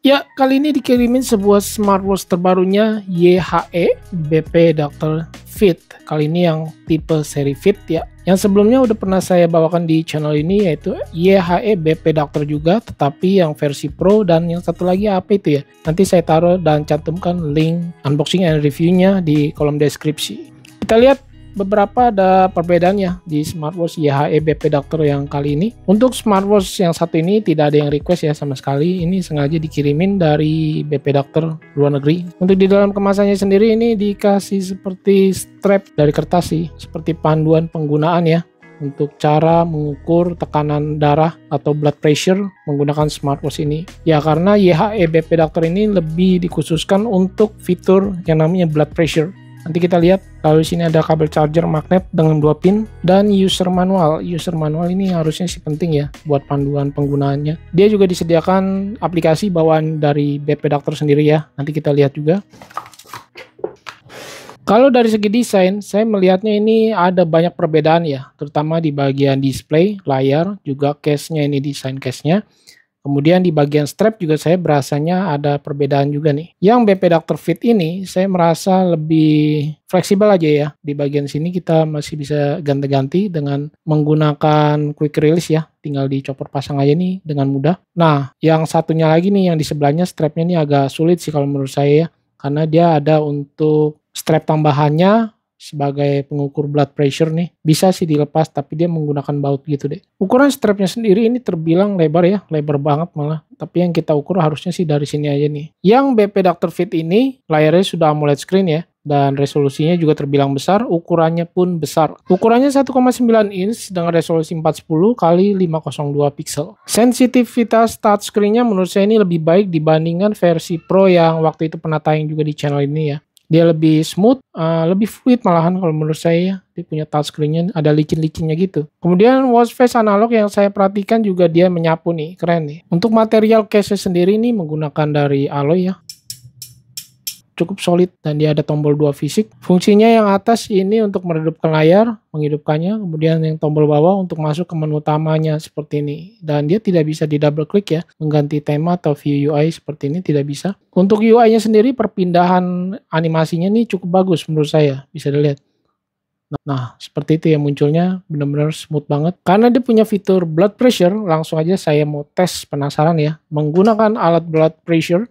Ya, kali ini dikirimin sebuah smartwatch terbarunya YHE BP Dr. Fit. Kali ini yang tipe seri Fit ya. Yang sebelumnya udah pernah saya bawakan di channel ini yaitu YHE BP Dr. juga, tetapi yang versi Pro, dan yang satu lagi apa itu ya? Nanti saya taruh dan cantumkan link unboxing and reviewnya di kolom deskripsi. Kita lihat beberapa ada perbedaannya di smartwatch YHE BP Dr. yang kali ini. Untuk smartwatch yang satu ini tidak ada yang request ya sama sekali. Ini sengaja dikirimin dari BP Dr. luar negeri. Untuk di dalam kemasannya sendiri ini dikasih seperti strap dari kertas sih, seperti panduan penggunaan ya, untuk cara mengukur tekanan darah atau blood pressure menggunakan smartwatch ini. Ya, karena YHE BP Dr. ini lebih dikhususkan untuk fitur yang namanya blood pressure. Nanti kita lihat. Lalu di sini ada kabel charger magnet dengan 2 pin dan user manual. User manual ini harusnya sih penting ya buat panduan penggunaannya. Dia juga disediakan aplikasi bawaan dari BP Dr. sendiri ya. Nanti kita lihat juga. Kalau dari segi desain, saya melihatnya ini ada banyak perbedaan ya, terutama di bagian display, layar, juga case-nya, ini desain case-nya. Kemudian di bagian strap juga saya berasanya ada perbedaan juga nih. Yang BP Dr. Fit ini saya merasa lebih fleksibel aja ya. Di bagian sini kita masih bisa ganti-ganti dengan menggunakan quick release ya. Tinggal dicopot pasang aja nih dengan mudah. Nah, yang satunya lagi nih yang di sebelahnya strapnya ini agak sulit sih kalau menurut saya ya. Karena dia ada untuk strap tambahannya sebagai pengukur blood pressure nih, bisa sih dilepas tapi dia menggunakan baut gitu deh. Ukuran strapnya sendiri ini terbilang lebar ya, lebar banget malah, tapi yang kita ukur harusnya sih dari sini aja nih. Yang BP Dr. Fit ini layarnya sudah AMOLED screen ya, dan resolusinya juga terbilang besar, ukurannya pun besar. Ukurannya 1,9 inch dengan resolusi 410 x 502 pixel. Sensitivitas touchscreen-nya menurut saya ini lebih baik dibandingkan versi Pro yang waktu itu pernah tayang juga di channel ini ya. Dia lebih smooth, lebih fluid malahan kalau menurut saya ya. Dia punya touchscreen-nya ada licin-licinnya gitu. Kemudian watch face analog yang saya perhatikan juga dia menyapu nih, keren nih. Untuk material case sendiri ini menggunakan dari alloy ya. Cukup solid dan dia ada tombol 2 fisik. Fungsinya yang atas ini untuk meredupkan layar, menghidupkannya, kemudian yang tombol bawah untuk masuk ke menu utamanya seperti ini. Dan dia tidak bisa di double klik ya, mengganti tema atau view UI seperti ini tidak bisa. Untuk UI-nya sendiri perpindahan animasinya ini cukup bagus menurut saya, bisa dilihat. Nah, seperti itu ya munculnya, benar-benar smooth banget. Karena dia punya fitur blood pressure, langsung aja saya mau tes, penasaran ya, menggunakan alat blood pressure.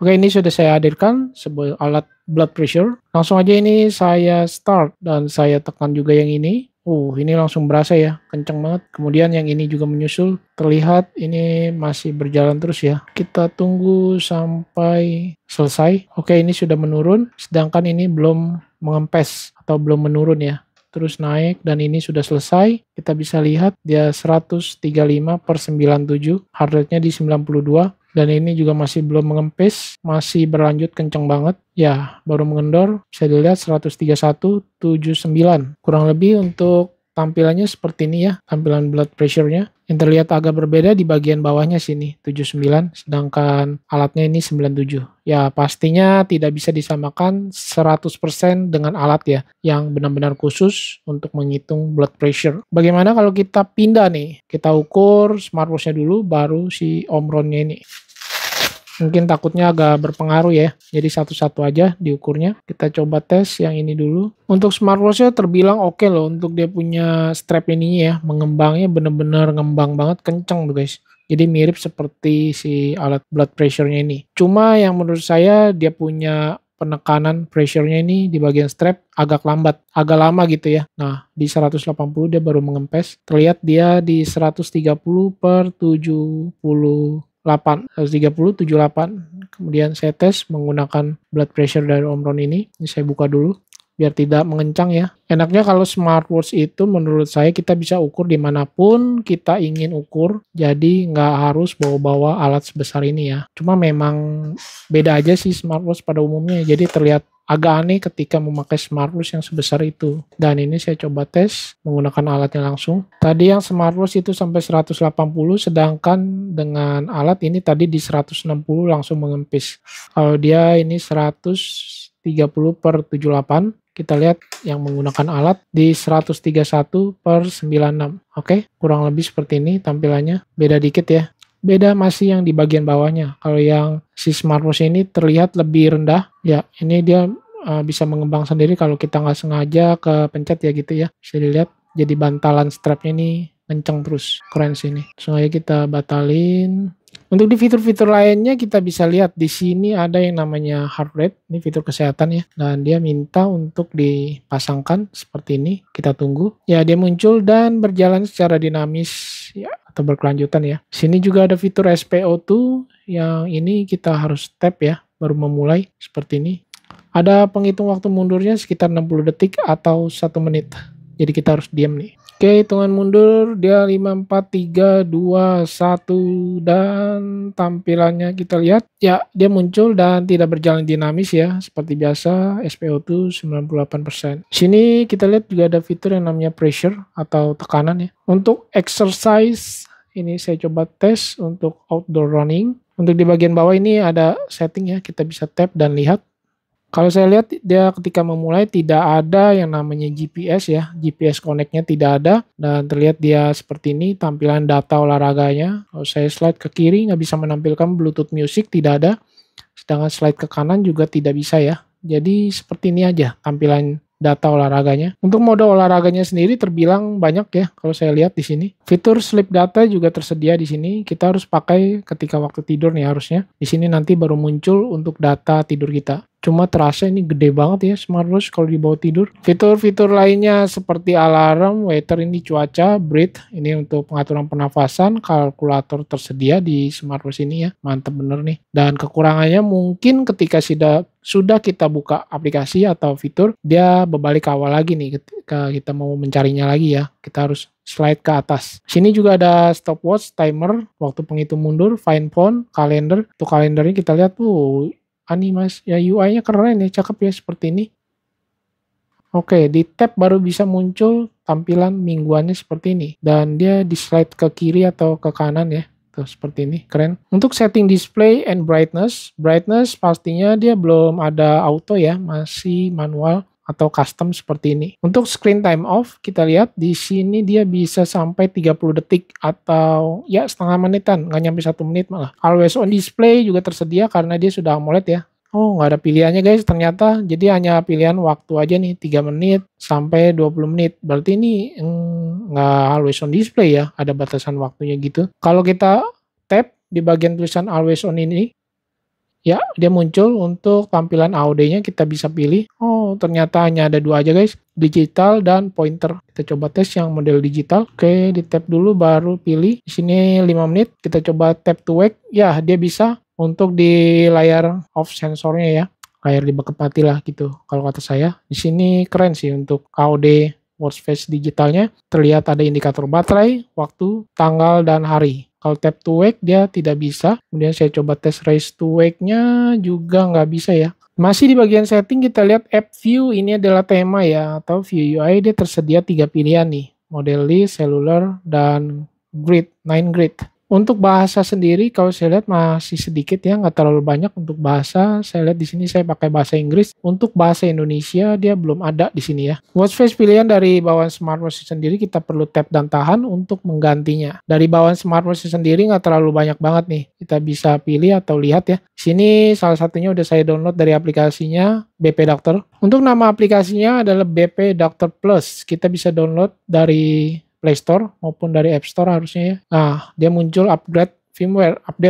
Oke, ini sudah saya hadirkan sebuah alat blood pressure. Langsung aja ini saya start dan saya tekan juga yang ini. Ini langsung berasa ya, kenceng banget. Kemudian yang ini juga menyusul. Terlihat ini masih berjalan terus ya. Kita tunggu sampai selesai. Oke, ini sudah menurun. Sedangkan ini belum mengempes atau belum menurun ya. Terus naik dan ini sudah selesai. Kita bisa lihat dia 135/97. Heart rate-nya di 92. Dan ini juga masih belum mengempes, masih berlanjut kenceng banget. Ya, baru mengendor, bisa dilihat 131/79. Kurang lebih untuk tampilannya seperti ini ya, tampilan blood pressure-nya. Yang terlihat agak berbeda di bagian bawahnya sini, 79, sedangkan alatnya ini 97. Ya, pastinya tidak bisa disamakan 100% dengan alat ya, yang benar-benar khusus untuk menghitung blood pressure. Bagaimana kalau kita pindah nih, kita ukur smartwatch-nya dulu, baru si Omron-nya ini. Mungkin takutnya agak berpengaruh ya, jadi satu-satu aja diukurnya. Kita coba tes yang ini dulu. Untuk smartwatch-nya terbilang oke loh, untuk dia punya strap ini ya, mengembangnya bener-bener ngembang banget, kenceng tuh guys. Jadi mirip seperti si alat blood pressure-nya ini. Cuma yang menurut saya dia punya penekanan pressure-nya ini di bagian strap agak lambat, agak lama gitu ya. Nah, di 180 dia baru mengempes. Terlihat dia di 130/78. Kemudian saya tes menggunakan blood pressure dari Omron ini. Ini saya buka dulu biar tidak mengencang ya. Enaknya kalau smartwatch itu menurut saya kita bisa ukur dimanapun kita ingin ukur. Jadi nggak harus bawa-bawa alat sebesar ini ya. Cuma memang beda aja sih smartwatch pada umumnya. Jadi terlihat agak aneh ketika memakai smartwatch yang sebesar itu. Dan ini saya coba tes menggunakan alatnya langsung. Tadi yang smartwatch itu sampai 180, sedangkan dengan alat ini tadi di 160 langsung mengempis. Kalau dia ini 130/78. Kita lihat yang menggunakan alat di 131/96. Oke, kurang lebih seperti ini tampilannya. Beda dikit ya. beda masih yang di bagian bawahnya. Kalau yang si smartwatch ini terlihat lebih rendah. Ya, ini dia bisa mengembang sendiri kalau kita nggak sengaja kepencet ya gitu ya. Bisa dilihat jadi bantalan strapnya ini kenceng terus. Keren sih ini. Langsung aja kita batalin. Untuk di fitur-fitur lainnya kita bisa lihat di sini ada yang namanya heart rate, ini fitur kesehatan ya. Dan dia minta untuk dipasangkan seperti ini. Kita tunggu. Ya, dia muncul dan berjalan secara dinamis ya atau berkelanjutan ya. Sini juga ada fitur SPO2 yang ini kita harus tap ya baru memulai seperti ini. Ada penghitung waktu mundurnya sekitar 60 detik atau 1 menit. Jadi kita harus diam nih. Oke, hitungan mundur dia 5, 4, 3, 2, 1 dan tampilannya kita lihat ya dia muncul dan tidak berjalan dinamis ya seperti biasa SPO2 98%. Sini kita lihat juga ada fitur yang namanya pressure atau tekanan ya. Untuk exercise ini saya coba tes untuk outdoor running. Untuk di bagian bawah ini ada setting ya, kita bisa tap dan lihat. Kalau saya lihat dia ketika memulai tidak ada yang namanya GPS ya, GPS connect-nya tidak ada dan terlihat dia seperti ini tampilan data olahraganya. Kalau saya slide ke kiri nggak bisa menampilkan Bluetooth music, tidak ada. Sedangkan slide ke kanan juga tidak bisa ya. Jadi seperti ini aja tampilan data olahraganya. Untuk mode olahraganya sendiri terbilang banyak ya kalau saya lihat di sini. Fitur sleep data juga tersedia di sini. Kita harus pakai ketika waktu tidur nih harusnya. Di sini nanti baru muncul untuk data tidur kita. Cuma terasa ini gede banget ya smartwatch kalau dibawa tidur. Fitur-fitur lainnya seperti alarm, weather ini cuaca, breathe ini untuk pengaturan pernafasan, kalkulator tersedia di smartwatch ini ya. Mantep bener nih. Dan kekurangannya mungkin ketika sudah kita buka aplikasi atau fitur, dia berbalik ke awal lagi nih ketika kita mau mencarinya lagi ya. Kita harus slide ke atas. Sini juga ada stopwatch, timer, waktu penghitung mundur, find phone, kalender. Untuk kalendernya kita lihat tuh mas ya UI-nya keren ya, cakep ya seperti ini. Oke, di tab baru bisa muncul tampilan mingguannya seperti ini dan dia di slide ke kiri atau ke kanan ya. Tuh seperti ini, keren. Untuk setting display and brightness pastinya dia belum ada auto ya, masih manual atau custom seperti ini. Untuk screen time off, kita lihat di sini dia bisa sampai 30 detik atau ya setengah menitan, nggak nyampe 1 menit malah. Always on display juga tersedia karena dia sudah AMOLED ya. Oh, nggak ada pilihannya guys ternyata. Jadi hanya pilihan waktu aja nih, 3 menit sampai 20 menit. Berarti ini nggak always on display ya, ada batasan waktunya gitu. Kalau kita tap di bagian tulisan always on ini, ya, dia muncul untuk tampilan AOD-nya kita bisa pilih. Oh, ternyata hanya ada 2 aja guys, digital dan pointer. Kita coba tes yang model digital. Oke, di tap dulu baru pilih. Di sini 5 menit, kita coba tap to wake. Ya, dia bisa untuk di layar off sensornya ya. Layar di backup mati lah gitu kalau kata saya. Di sini keren sih untuk AOD watch face digitalnya. Terlihat ada indikator baterai, waktu, tanggal, dan hari. Kalau tap to wake dia tidak bisa. Kemudian saya coba tes raise to wake-nya juga nggak bisa ya. Masih di bagian setting kita lihat app view, ini adalah tema ya atau view UI. Dia tersedia 3 pilihan nih. Model list, cellular, dan grid, 9 grid. Untuk bahasa sendiri kalau saya lihat masih sedikit ya, nggak terlalu banyak untuk bahasa. Saya lihat di sini saya pakai bahasa Inggris. Untuk bahasa Indonesia dia belum ada di sini ya. Watch face pilihan dari bawaan smartwatch sendiri kita perlu tap dan tahan untuk menggantinya. Dari bawaan smartwatch sendiri nggak terlalu banyak banget nih. Kita bisa pilih atau lihat ya. Di sini salah satunya udah saya download dari aplikasinya BP Doctor. Untuk nama aplikasinya adalah BP Doctor Plus. Kita bisa download dari Play Store maupun dari App Store harusnya ya. Nah, dia muncul update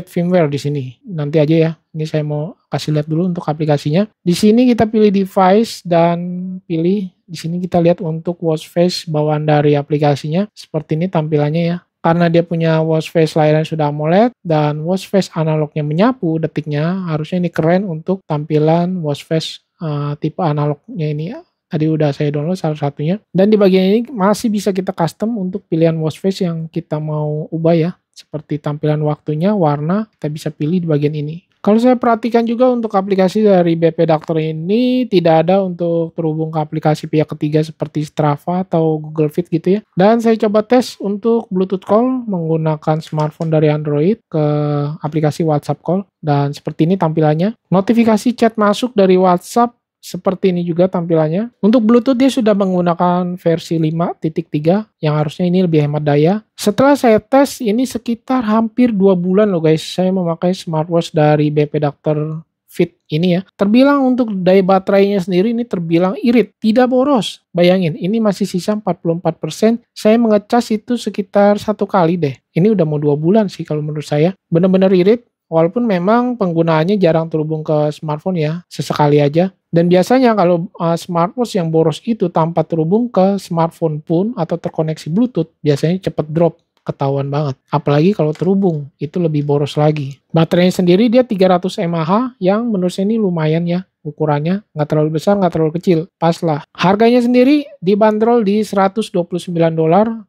firmware di sini. Nanti aja ya. Ini saya mau kasih lihat dulu untuk aplikasinya. Di sini kita pilih device dan pilih di sini kita lihat untuk watch face bawaan dari aplikasinya. Seperti ini tampilannya ya. Karena dia punya watch face layarnya sudah AMOLED dan watch face analognya menyapu detiknya, harusnya ini keren untuk tampilan watch face tipe analognya ini ya. Tadi udah saya download salah satunya. Dan di bagian ini masih bisa kita custom untuk pilihan watch face yang kita mau ubah ya. Seperti tampilan waktunya, warna, kita bisa pilih di bagian ini. Kalau saya perhatikan juga untuk aplikasi dari BP Doctor ini tidak ada untuk terhubung ke aplikasi pihak ketiga seperti Strava atau Google Fit gitu ya. Dan saya coba tes untuk Bluetooth call menggunakan smartphone dari Android ke aplikasi WhatsApp call. Dan seperti ini tampilannya. Notifikasi chat masuk dari WhatsApp seperti ini juga tampilannya. Untuk Bluetooth dia sudah menggunakan versi 5.3 yang harusnya ini lebih hemat daya. Setelah saya tes ini sekitar hampir 2 bulan loh guys, saya memakai smartwatch dari BP Doctor Fit ini ya. Terbilang untuk daya baterainya sendiri ini terbilang irit, tidak boros. Bayangin, ini masih sisa 44%. Saya ngecas itu sekitar 1 kali deh. Ini udah mau 2 bulan sih kalau menurut saya. Bener-bener irit. Walaupun memang penggunaannya jarang terhubung ke smartphone ya, sesekali aja. Dan biasanya kalau smartwatch yang boros itu tanpa terhubung ke smartphone pun atau terkoneksi Bluetooth, biasanya cepet drop, ketahuan banget. Apalagi kalau terhubung, itu lebih boros lagi. Baterainya sendiri dia 300 mAh yang menurut saya ini lumayan ya. Ukurannya nggak terlalu besar, nggak terlalu kecil, pas lah. Harganya sendiri dibanderol di $129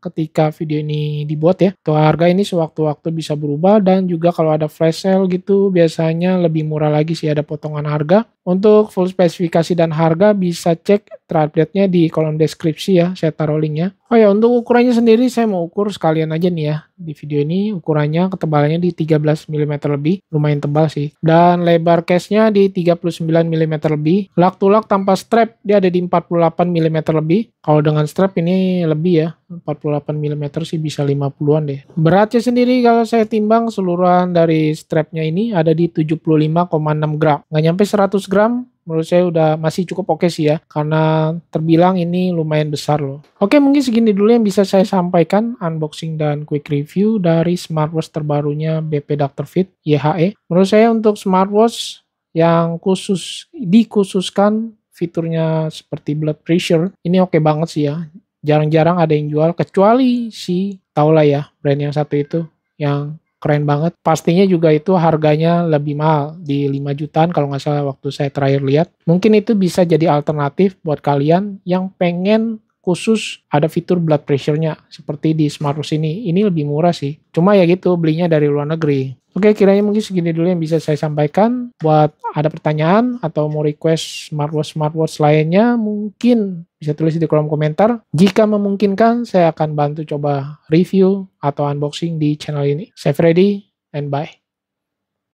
ketika video ini dibuat ya. Tuh harga ini sewaktu-waktu bisa berubah dan juga kalau ada flash sale gitu biasanya lebih murah lagi sih, ada potongan harga. Untuk full spesifikasi dan harga bisa cek terupdate-nya di kolom deskripsi ya, saya taruh linknya. Oh ya, untuk ukurannya sendiri saya mau ukur sekalian aja nih ya. Di video ini ukurannya ketebalannya di 13 mm lebih, lumayan tebal sih. Dan lebar case-nya di 39 mm lebih. Lug to lug tanpa strap dia ada di 48 mm lebih. Kalau dengan strap ini lebih ya, 48 mm sih bisa 50-an deh. Beratnya sendiri kalau saya timbang keseluruhan dari strapnya ini ada di 75,6 gram. Nggak nyampe 100 gram. Menurut saya udah masih cukup oke sih ya, karena terbilang ini lumayan besar loh. Oke, mungkin segini dulu yang bisa saya sampaikan unboxing dan quick review dari smartwatch terbarunya BP Doctor Fit YHE. Menurut saya untuk smartwatch yang dikhususkan fiturnya seperti blood pressure, ini oke banget sih ya. Jarang-jarang ada yang jual, kecuali si taulah ya, brand yang satu itu yang keren banget. Pastinya juga itu harganya lebih mahal, di 5 jutaan kalau nggak salah waktu saya terakhir lihat. Mungkin itu bisa jadi alternatif buat kalian yang pengen khusus ada fitur blood pressure-nya seperti di smartwatch ini. Ini lebih murah sih. Cuma ya gitu, belinya dari luar negeri. Oke, kiranya mungkin segini dulu yang bisa saya sampaikan. Buat ada pertanyaan atau mau request smartwatch lainnya, mungkin bisa tulis di kolom komentar. Jika memungkinkan, saya akan bantu coba review atau unboxing di channel ini. Save ready and bye.